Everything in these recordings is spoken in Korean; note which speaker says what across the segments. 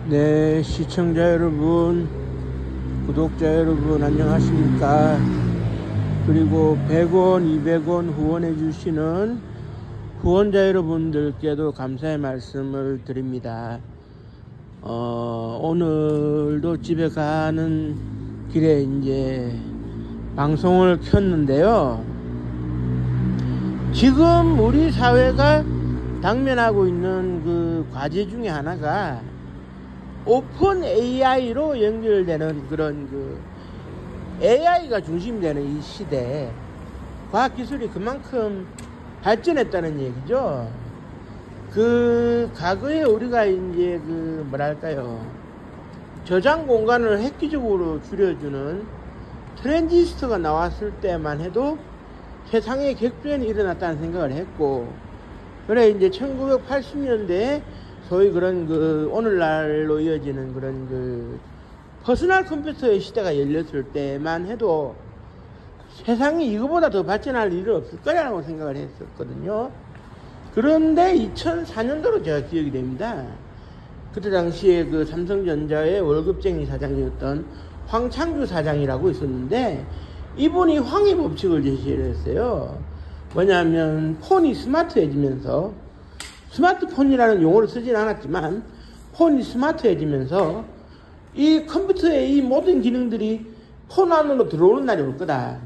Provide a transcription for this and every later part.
Speaker 1: 네, 시청자 여러분, 구독자 여러분, 안녕하십니까. 그리고 100원, 200원 후원해 주시는 후원자 여러분들께도 감사의 말씀을 드립니다. 오늘도 집에 가는 길에 이제 방송을 켰는데요. 지금 우리 사회가 당면하고 있는 그 과제 중에 하나가 오픈 AI로 연결되는 그런 그 AI가 중심되는 이 시대에 과학기술이 그만큼 발전했다는 얘기죠. 그 과거에 우리가 이제 그 뭐랄까요, 저장 공간을 획기적으로 줄여주는 트랜지스터가 나왔을 때만 해도 세상에 격변이 일어났다는 생각을 했고, 그래 이제 1980년대에 소위 그런 그 오늘날로 이어지는 그런 그 퍼스널 컴퓨터의 시대가 열렸을 때만 해도 세상이 이거보다 더 발전할 일은 없을 거라고 생각을 했었거든요. 그런데 2004년도로 제가 기억이 됩니다. 그때 당시에 그 삼성전자의 월급쟁이 사장이었던 황창주 사장이라고 있었는데, 이분이 황해 법칙을 제시를 했어요. 뭐냐면 폰이 스마트해지면서, 스마트폰이라는 용어를 쓰진 않았지만 폰이 스마트해지면서 이 컴퓨터의 이 모든 기능들이 폰 안으로 들어오는 날이 올 거다.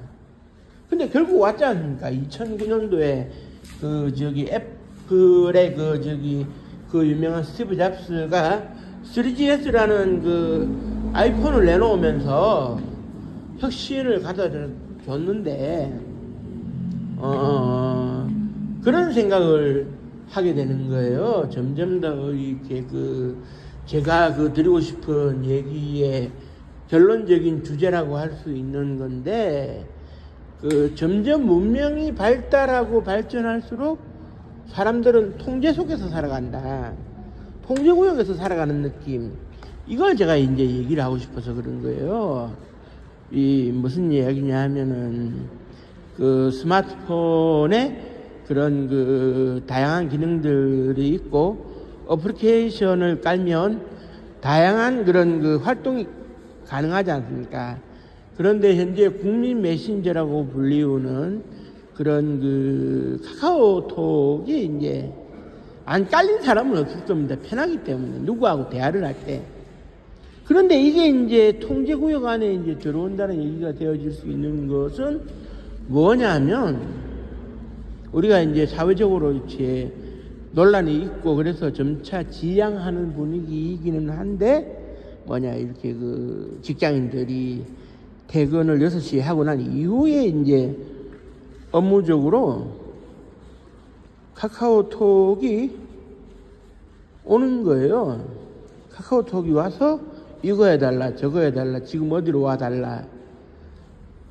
Speaker 1: 근데 결국 왔지 않습니까? 2009년도에 그 저기 애플의 그 유명한 스티브 잡스가 3GS라는 그 아이폰을 내놓으면서 혁신을 가져줬는데, 그런 생각을 하게 되는 거예요. 점점 더 이렇게 제가 드리고 싶은 얘기의 결론적인 주제라고 할 수 있는 건데, 점점 문명이 발달하고 발전할수록 사람들은 통제 속에서 살아간다. 통제구역에서 살아가는 느낌. 이걸 제가 이제 얘기를 하고 싶어서 그런 거예요. 무슨 이야기냐 하면은, 스마트폰에 그런 다양한 기능들이 있고, 어플리케이션을 깔면 다양한 그런 활동이 가능하지 않습니까? 그런데 현재 국민 메신저라고 불리우는 그런 카카오톡이 이제 안 깔린 사람은 없을 겁니다. 편하기 때문에, 누구하고 대화를 할 때. 그런데 이게 이제 통제구역 안에 이제 들어온다는 얘기가 되어질 수 있는 것은 뭐냐면, 우리가 이제 사회적으로 이렇게 논란이 있고 그래서 점차 지양하는 분위기이기는 한데, 이렇게 직장인들이 퇴근을 6시에 하고 난 이후에 이제 업무적으로 카카오톡이 오는 거예요. 카카오톡이 와서 이거 해달라, 저거 해달라, 지금 어디로 와달라.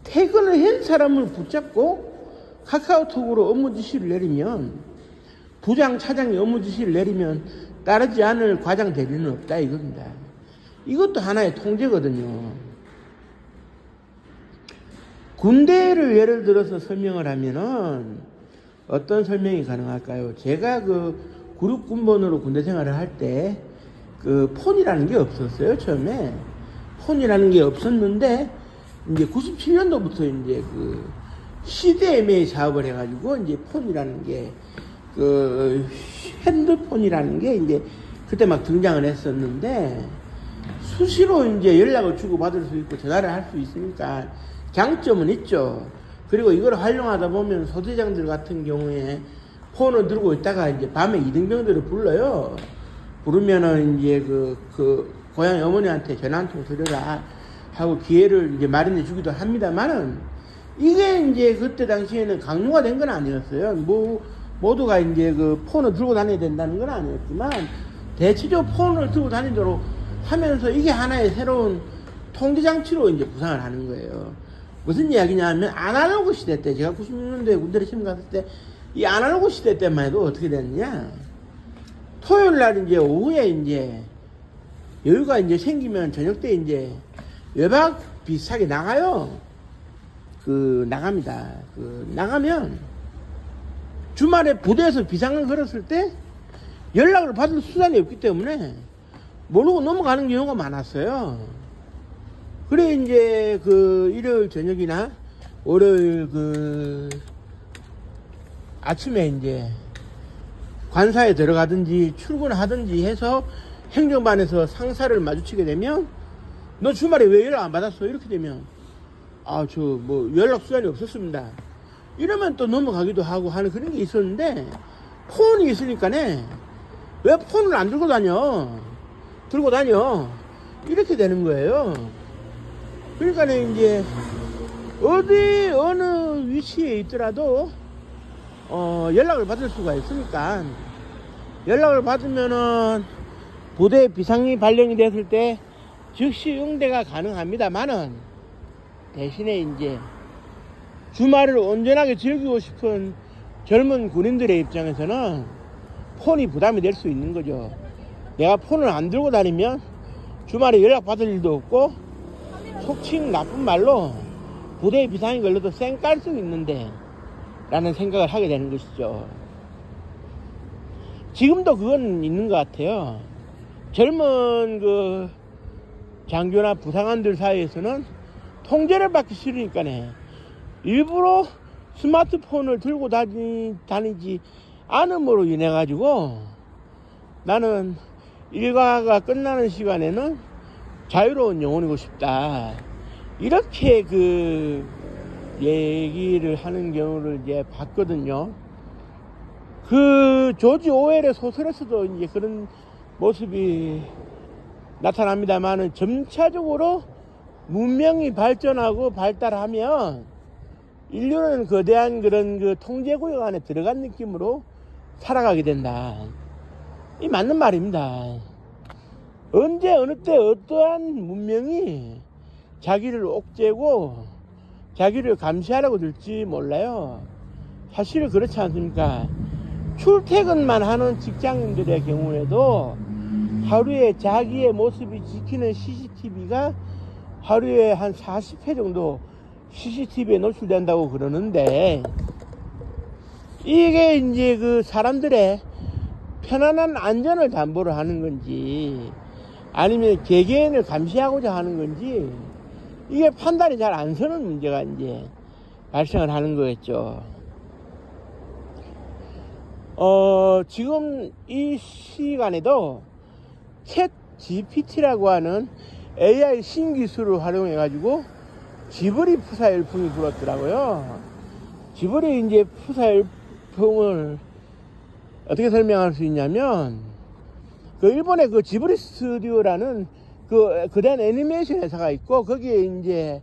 Speaker 1: 퇴근을 한 사람을 붙잡고 카카오톡으로 업무 지시를 내리면, 부장, 차장이 업무 지시를 내리면 따르지 않을 과장 대리는 없다 이겁니다. 이것도 하나의 통제거든요. 군대를 예를 들어서 설명을 하면은 어떤 설명이 가능할까요? 제가 96군번으로 군대 생활을 할 때 폰이라는 게 없었어요. 처음에 폰이라는 게 없었는데, 이제 97년도부터 이제 CDMA 사업을 해가지고 이제 폰이라는 게 핸드폰이라는 게 이제 그때 막 등장을 했었는데, 수시로 이제 연락을 주고받을 수 있고 전화를 할 수 있으니까 장점은 있죠. 그리고 이걸 활용하다 보면 소대장들 같은 경우에 폰을 들고 있다가 이제 밤에 이등병들을 불러요. 부르면은 이제 고향 어머니한테 전화 한 통 드려라 하고 기회를 이제 마련해 주기도 합니다만은, 이게 이제 그때 당시에는 강요가 된 건 아니었어요. 모두가 이제 폰을 들고 다녀야 된다는 건 아니었지만, 대체적으로 폰을 들고 다니도록 하면서 이게 하나의 새로운 통제장치로 이제 구상을 하는 거예요. 무슨 이야기냐 하면, 아날로그 시대 때, 제가 96년도에 군대를 처음 갔을 때, 이 아날로그 시대 때만 해도 어떻게 됐느냐. 토요일 날 이제 오후에 이제 여유가 이제 생기면 저녁 때 이제 외박 비슷하게 나가요. 나갑니다. 나가면 주말에 부대에서 비상을 걸었을 때 연락을 받을 수단이 없기 때문에 모르고 넘어가는 경우가 많았어요. 그래 이제 그 일요일 저녁이나 월요일 그 아침에 이제 관사에 들어가든지 출근하든지 해서 행정반에서 상사를 마주치게 되면 너 주말에 왜 연락 안 받았어? 이렇게 되면 아 저 뭐 연락 수단이 없었습니다. 이러면 또 넘어가기도 하고 하는 그런 게 있었는데 폰이 있으니까네 왜 폰을 안 들고 다녀? 들고 다녀. 이렇게 되는 거예요. 그러니까 이제 어디 어느 위치에 있더라도 연락을 받을 수가 있으니까 연락을 받으면은 부대 비상이 발령이 됐을 때 즉시 응대가 가능합니다만은 대신에 이제 주말을 온전하게 즐기고 싶은 젊은 군인들의 입장에서는 폰이 부담이 될 수 있는 거죠. 내가 폰을 안 들고 다니면 주말에 연락 받을 일도 없고 속칭 나쁜 말로 부대에 비상이 걸려도 쌩 깔 수 있는데 라는 생각을 하게 되는 것이죠. 지금도 그건 있는 것 같아요. 젊은 그 장교나 부상관들 사이에서는 통제를 받기 싫으니까네 일부러 스마트폰을 들고 다니지 않음으로 인해 가지고 나는 일과가 끝나는 시간에는 자유로운 영혼이고 싶다, 이렇게 그 얘기를 하는 경우를 이제 봤거든요. 그 조지 오웰의 소설에서도 이제 그런 모습이 나타납니다만은 점차적으로 문명이 발전하고 발달하면 인류는 거대한 그런 그 통제구역 안에 들어간 느낌으로 살아가게 된다. 이 맞는 말입니다. 언제 어느 때 어떠한 문명이 자기를 옥죄고 자기를 감시하려고 들지 몰라요. 사실 그렇지 않습니까? 출퇴근만 하는 직장인들의 경우에도 하루에 자기의 모습이 지키는 CCTV가 하루에 한 40회 정도 CCTV에 노출된다고 그러는데, 이게 이제 그 사람들의 편안한 안전을 담보를 하는 건지 아니면 개개인을 감시하고자 하는 건지 이게 판단이 잘 안 서는 문제가 이제 발생을 하는 거겠죠. 지금 이 시간에도 챗 GPT라고 하는 AI 신기술을 활용해 가지고 지브리 푸사 열풍이 불었더라고요. 지브리 이제 푸사 열풍을 어떻게 설명할 수 있냐면, 그 일본의 그 지브리 스튜디오라는 그 거대한 애니메이션 회사가 있고, 거기에 이제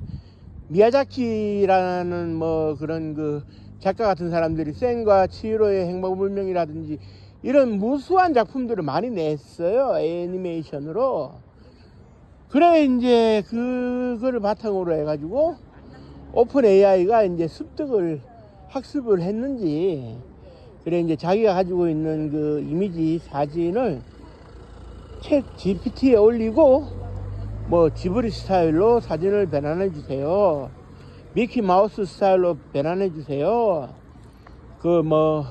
Speaker 1: 미야자키라는 뭐 그런 그 작가 같은 사람들이 센과 치히로의 행복문명이라든지 이런 무수한 작품들을 많이 냈어요, 애니메이션으로. 그래 이제 그거를 바탕으로 해가지고 오픈 AI가 이제 습득을 학습을 했는지, 그래 이제 자기가 가지고 있는 그 이미지 사진을 챗 GPT에 올리고 뭐 지브리 스타일로 사진을 변환해 주세요, 미키 마우스 스타일로 변환해 주세요, 그 뭐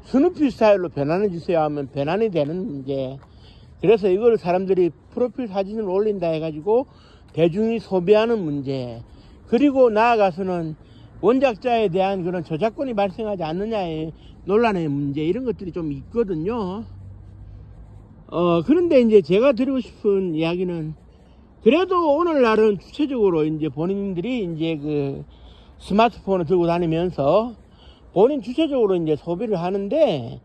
Speaker 1: 스누피 스타일로 변환해 주세요 하면 변환이 되는 문제. 그래서 이걸 사람들이 프로필 사진을 올린다 해가지고 대중이 소비하는 문제, 그리고 나아가서는 원작자에 대한 그런 저작권이 발생하지 않느냐의 논란의 문제, 이런 것들이 좀 있거든요. 그런데 이제 제가 드리고 싶은 이야기는, 그래도 오늘날은 주체적으로 이제 본인들이 이제 그 스마트폰을 들고 다니면서 본인 주체적으로 이제 소비를 하는데,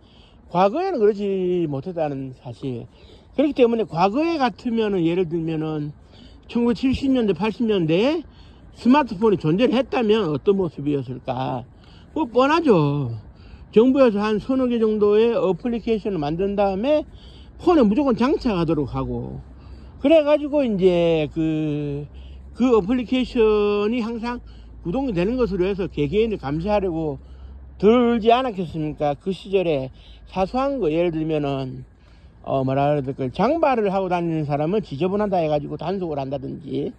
Speaker 1: 과거에는 그러지 못했다는 사실. 그렇기 때문에 과거에 같으면은, 예를 들면은 1970년대 80년대에 스마트폰이 존재를 했다면 어떤 모습이었을까? 뭐 뻔하죠. 정부에서 한 서너 개 정도의 어플리케이션을 만든 다음에 폰에 무조건 장착하도록 하고, 그래가지고 이제 그 어플리케이션이 항상 구동이 되는 것으로 해서 개개인을 감시하려고 들지 않았겠습니까? 그 시절에 사소한 거, 예를 들면은 뭐라 그래야 될까, 장발을 하고 다니는 사람은 지저분하다 해가지고 단속을 한다든지,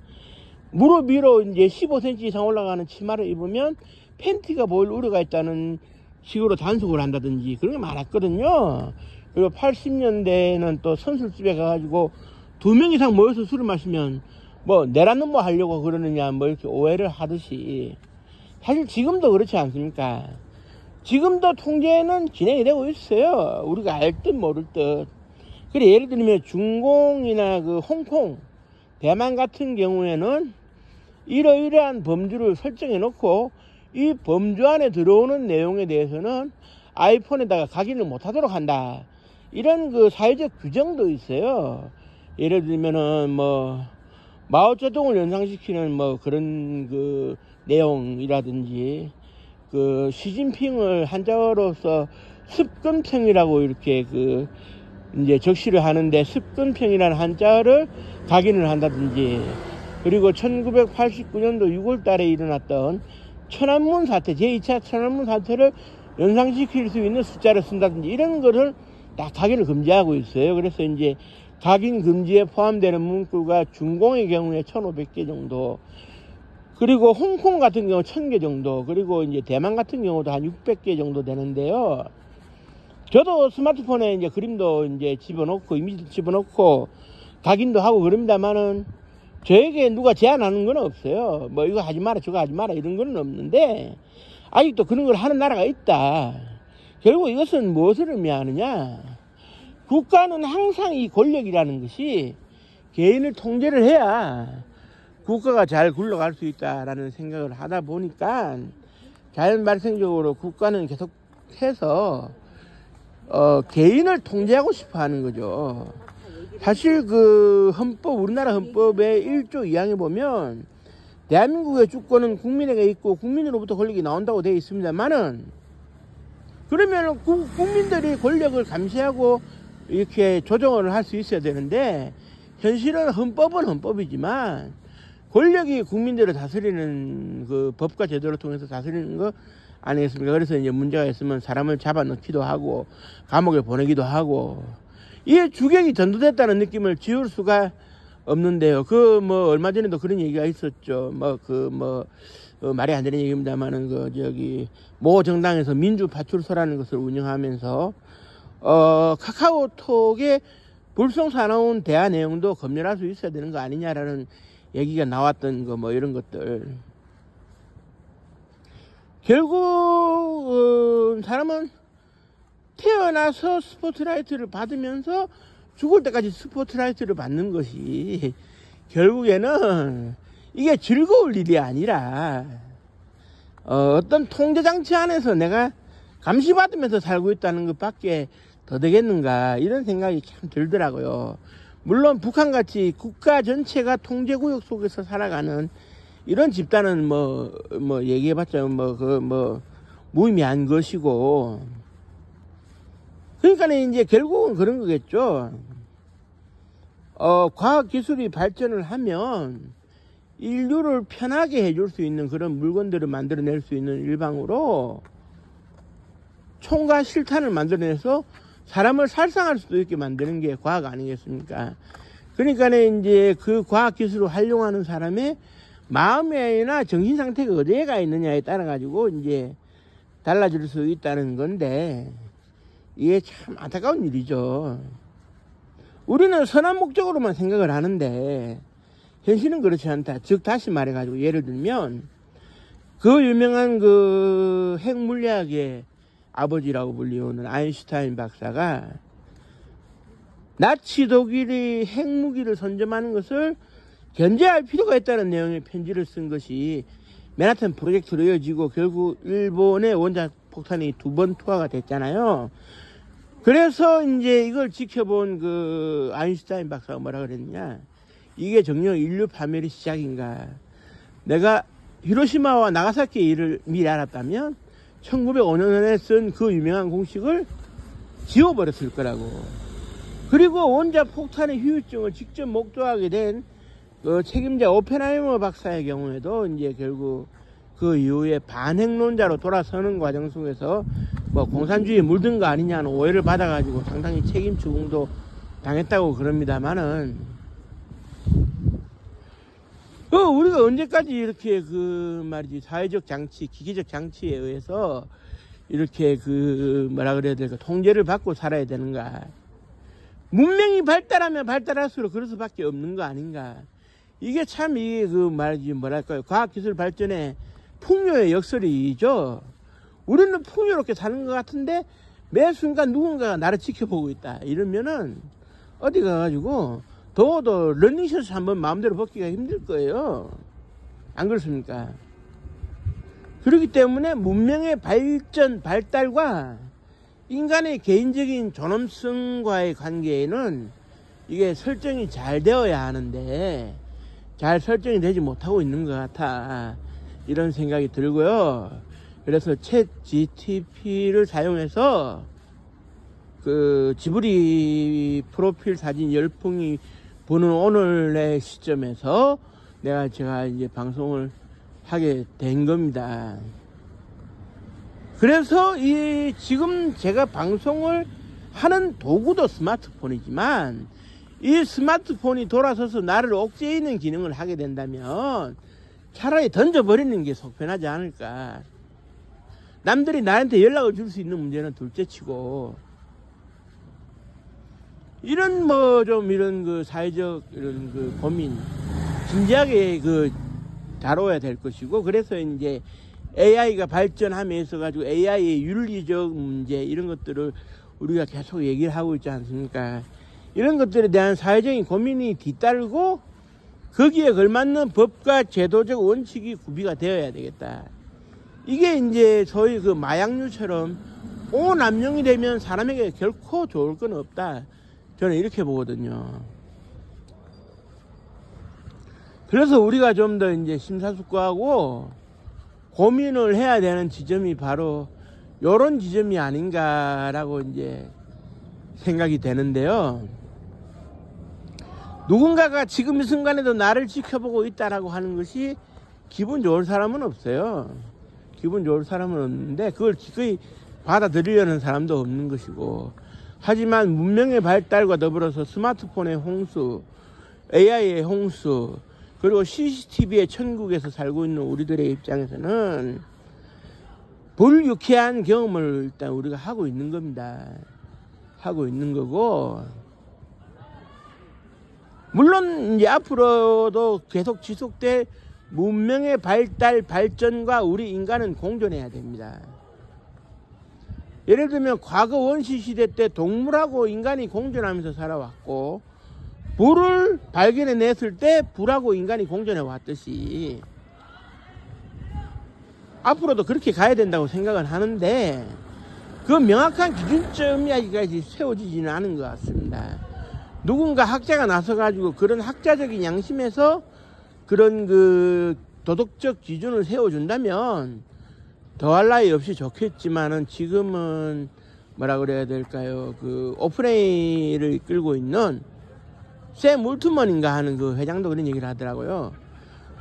Speaker 1: 무릎 위로 이제 15cm 이상 올라가는 치마를 입으면 팬티가 보일 우려가 있다는 식으로 단속을 한다든지, 그런 게 많았거든요. 그리고 80년대에는 또 선술집에 가가지고 2명 이상 모여서 술을 마시면 뭐 내라는 뭐 하려고 그러느냐 뭐 이렇게 오해를 하듯이 사실 지금도 그렇지 않습니까? 지금도 통제는 진행이 되고 있어요. 우리가 알 듯 모를 듯. 그래 예를 들면 중공이나 그 홍콩, 대만 같은 경우에는 이러이러한 범주를 설정해 놓고 이 범주 안에 들어오는 내용에 대해서는 아이폰에다가 각인을 못하도록 한다. 이런 그 사회적 규정도 있어요. 예를 들면은 뭐 마오쩌둥을 연상시키는 뭐 그런 그 내용이라든지 그 시진핑을 한자어로서 습근평이라고 이렇게 그 이제 적시를 하는데 습근평이라는 한자어를 각인을 한다든지 그리고 1989년도 6월 달에 일어났던 천안문 사태, 제2차 천안문 사태를 연상시킬 수 있는 숫자를 쓴다든지 이런 거를 다 각인을 금지하고 있어요. 그래서 이제 각인 금지에 포함되는 문구가 중공의 경우에 1500개 정도, 그리고 홍콩 같은 경우 1000개 정도, 그리고 이제 대만 같은 경우도 한 600개 정도 되는데요. 저도 스마트폰에 이제 그림도 이제 집어넣고 이미지도 집어넣고 각인도 하고 그럽니다만은 저에게 누가 제한하는 건 없어요. 뭐 이거 하지 마라 저거 하지 마라 이런 건 없는데 아직도 그런 걸 하는 나라가 있다. 결국 이것은 무엇을 의미하느냐, 국가는 항상 이 권력이라는 것이 개인을 통제를 해야 국가가 잘 굴러갈 수 있다라는 생각을 하다 보니까 자연 발생적으로 국가는 계속해서 개인을 통제하고 싶어 하는 거죠. 사실 그 헌법, 우리나라 헌법의 1조 2항에 보면 대한민국의 주권은 국민에게 있고 국민으로부터 권력이 나온다고 되어 있습니다만은, 그러면 국민들이 권력을 감시하고 이렇게 조정을 할 수 있어야 되는데, 현실은 헌법은 헌법이지만 권력이 국민들을 다스리는 그 법과 제도를 통해서 다스리는 거 아니겠습니까? 그래서 이제 문제가 있으면 사람을 잡아넣기도 하고 감옥에 보내기도 하고, 이게 주객이 전도됐다는 느낌을 지울 수가 없는데요. 그 뭐 얼마 전에도 그런 얘기가 있었죠. 말이 안 되는 얘기입니다만은 그 저기 모 정당에서 민주 파출소라는 것을 운영하면서 카카오톡에 불성사 나온 대화 내용도 검열할 수 있어야 되는 거 아니냐라는 얘기가 나왔던 거 뭐 이런 것들. 결국 사람은 태어나서 스포트라이트를 받으면서 죽을 때까지 스포트라이트를 받는 것이 결국에는 이게 즐거울 일이 아니라 어떤 통제장치 안에서 내가 감시받으면서 살고 있다는 것밖에 더 되겠는가 이런 생각이 참 들더라고요. 물론 북한같이 국가 전체가 통제구역 속에서 살아가는 이런 집단은 뭐 얘기해봤자 무의미한 것이고, 그러니까 이제 결국은 그런 거겠죠. 과학기술이 발전을 하면 인류를 편하게 해줄 수 있는 그런 물건들을 만들어낼 수 있는 일방으로 총과 실탄을 만들어내서 사람을 살상할 수도 있게 만드는 게 과학 아니겠습니까? 그러니까 이제 그 과학기술을 활용하는 사람의 마음이나 정신 상태가 어디에 가 있느냐에 따라 가지고 이제 달라질 수 있다는 건데, 이게 참 안타까운 일이죠. 우리는 선한 목적으로만 생각을 하는데 현실은 그렇지 않다. 즉 다시 말해가지고 예를 들면 그 유명한 그 핵물리학의 아버지라고 불리우는 아인슈타인 박사가 나치 독일이 핵무기를 선점하는 것을 견제할 필요가 있다는 내용의 편지를 쓴 것이 맨하탄 프로젝트로 이어지고 결국 일본의 원자 폭탄이 2번 투하가 됐잖아요. 그래서 이제 이걸 지켜본 그 아인슈타인 박사가 뭐라 그랬냐, 이게 정녕 인류 파멸의 시작인가. 내가 히로시마와 나가사키의 일을 미리 알았다면 1905년에 쓴 그 유명한 공식을 지워버렸을 거라고. 그리고 원자 폭탄의 후유증을 직접 목도하게 된 그 책임자 오펜하이머 박사의 경우에도 이제 결국 그 이후에 반핵론자로 돌아서는 과정 속에서 뭐 공산주의에 물든 거 아니냐는 오해를 받아가지고 상당히 책임 추궁도 당했다고 그럽니다만은, 우리가 언제까지 이렇게 그 말이지 사회적 장치, 기계적 장치에 의해서 이렇게 그 뭐라 그래야 될까 통제를 받고 살아야 되는가. 문명이 발달하면 발달할수록 그럴 수밖에 없는 거 아닌가. 이게 참 이게 그 말이지 뭐랄까요. 과학기술 발전의 풍요의 역설이죠. 우리는 풍요롭게 사는 것 같은데 매 순간 누군가가 나를 지켜보고 있다. 이러면은 어디 가가지고 더워도 러닝셔츠 한번 마음대로 벗기가 힘들 거예요. 안 그렇습니까? 그렇기 때문에 문명의 발전, 발달과 인간의 개인적인 존엄성과의 관계에는 이게 설정이 잘 되어야 하는데 잘 설정이 되지 못하고 있는 것 같아. 이런 생각이 들고요. 그래서 챗 GTP를 사용해서 그 지브리 프로필 사진 열풍이 보는 오늘의 시점에서 제가 이제 방송을 하게 된 겁니다. 그래서 지금 제가 방송을 하는 도구도 스마트폰이지만 이 스마트폰이 돌아서서 나를 옥죄이는 기능을 하게 된다면 차라리 던져버리는 게 속편하지 않을까. 남들이 나한테 연락을 줄 수 있는 문제는 둘째치고 이런 이런 그 사회적 이런 그 고민 진지하게 다뤄야 될 것이고, 그래서 이제 AI가 발전하면서 가지고 AI의 윤리적 문제 이런 것들을 우리가 계속 얘기를 하고 있지 않습니까? 이런 것들에 대한 사회적인 고민이 뒤따르고 거기에 걸맞는 법과 제도적 원칙이 구비가 되어야 되겠다. 이게 이제 소위 그 마약류처럼 오남용이 되면 사람에게 결코 좋을 건 없다. 저는 이렇게 보거든요. 그래서 우리가 좀 더 이제 심사숙고하고 고민을 해야 되는 지점이 바로 요런 지점이 아닌가라고 이제 생각이 되는데요. 누군가가 지금 이 순간에도 나를 지켜보고 있다라고 하는 것이 기분 좋을 사람은 없어요. 기분 좋을 사람은 없는데 그걸 기꺼이 받아들이려는 사람도 없는 것이고, 하지만 문명의 발달과 더불어서 스마트폰의 홍수, AI의 홍수, 그리고 CCTV의 천국에서 살고 있는 우리들의 입장에서는 불유쾌한 경험을 일단 우리가 하고 있는 겁니다. 하고 있는 거고, 물론 이제 앞으로도 계속 지속될 문명의 발달, 발전과 우리 인간은 공존해야 됩니다. 예를 들면 과거 원시시대 때 동물하고 인간이 공존하면서 살아왔고, 불을 발견해냈을 때 불하고 인간이 공존해 왔듯이 앞으로도 그렇게 가야 된다고 생각은 하는데 그 명확한 기준점이 아직까지 세워지지는 않은 것 같습니다. 누군가 학자가 나서가지고 그런 학자적인 양심에서 그런 그 도덕적 기준을 세워준다면 더할 나위 없이 좋겠지만은 지금은 뭐라 그래야 될까요? 그 오프레이를 이끌고 있는 샘 울트먼인가 하는 그 회장도 그런 얘기를 하더라고요.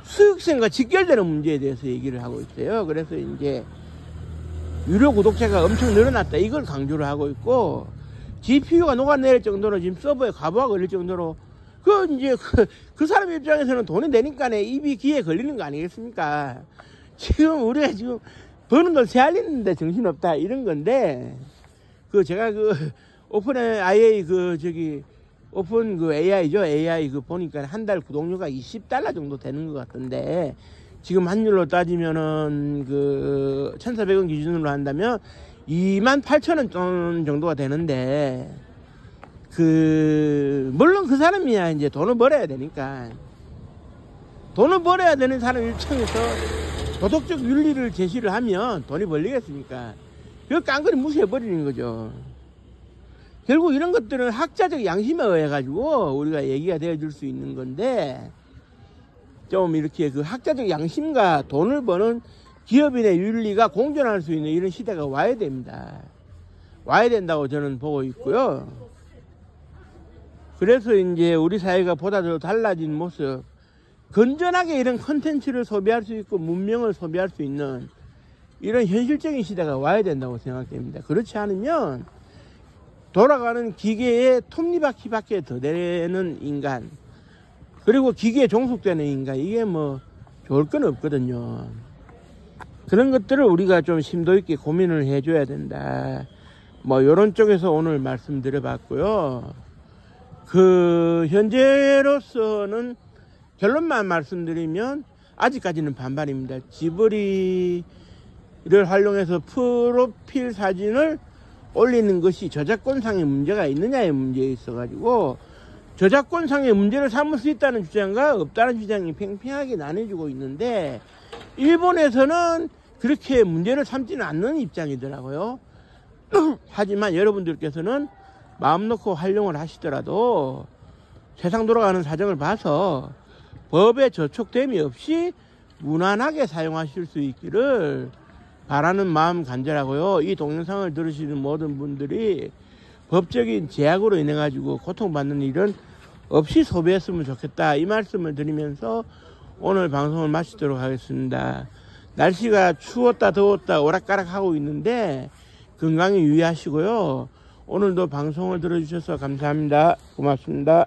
Speaker 1: 수익성과 직결되는 문제에 대해서 얘기를 하고 있어요. 그래서 이제 유료 구독자가 엄청 늘어났다, 이걸 강조를 하고 있고, GPU가 녹아내릴 정도로 지금 서버에 과부하가 걸릴 정도로 그 사람 입장에서는 돈이 되니까 입이 귀에 걸리는 거 아니겠습니까? 지금 우리가 지금 버는 돈 세알리는데 정신없다 이런 건데, 제가 오픈 IA 오픈 AI죠. AI 보니까 한 달 구독료가 $20 정도 되는 것 같은데, 지금 환율로 따지면은 1,400원 기준으로 한다면 28,000원 정도가 되는데, 물론 그 사람이야 이제 돈을 벌어야 되니까, 돈을 벌어야 되는 사람 입장에서 도덕적 윤리를 제시를 하면 돈이 벌리겠습니까? 그걸 깡그리 무시해버리는 거죠. 결국 이런 것들은 학자적 양심에 의해 가지고 우리가 얘기가 되어줄 수 있는 건데, 좀 이렇게 학자적 양심과 돈을 버는 기업인의 윤리가 공존할 수 있는 이런 시대가 와야 됩니다. 와야 된다고 저는 보고 있고요. 그래서 이제 우리 사회가 보다 더 달라진 모습, 건전하게 이런 컨텐츠를 소비할 수 있고 문명을 소비할 수 있는 이런 현실적인 시대가 와야 된다고 생각됩니다. 그렇지 않으면 돌아가는 기계의 톱니바퀴밖에 더 되는 인간, 그리고 기계에 종속되는 인간, 이게 좋을 건 없거든요. 그런 것들을 우리가 좀 심도 있게 고민을 해줘야 된다. 이런 쪽에서 오늘 말씀드려 봤고요. 현재로서는 결론만 말씀드리면 아직까지는 반반입니다. 지브리를 활용해서 프로필 사진을 올리는 것이 저작권상의 문제가 있느냐의 문제에 있어가지고 저작권상의 문제를 삼을 수 있다는 주장과 없다는 주장이 팽팽하게 나눠지고 있는데 일본에서는 그렇게 문제를 삼지는 않는 입장이더라고요. 하지만 여러분들께서는 마음 놓고 활용을 하시더라도 세상 돌아가는 사정을 봐서 법에 저촉됨이 없이 무난하게 사용하실 수 있기를 바라는 마음 간절하고요. 이 동영상을 들으시는 모든 분들이 법적인 제약으로 인해 가지고 고통받는 일은 없이 소비했으면 좋겠다, 이 말씀을 드리면서 오늘 방송을 마치도록 하겠습니다. 날씨가 추웠다 더웠다 오락가락 하고 있는데 건강에 유의하시고요. 오늘도 방송을 들어주셔서 감사합니다. 고맙습니다.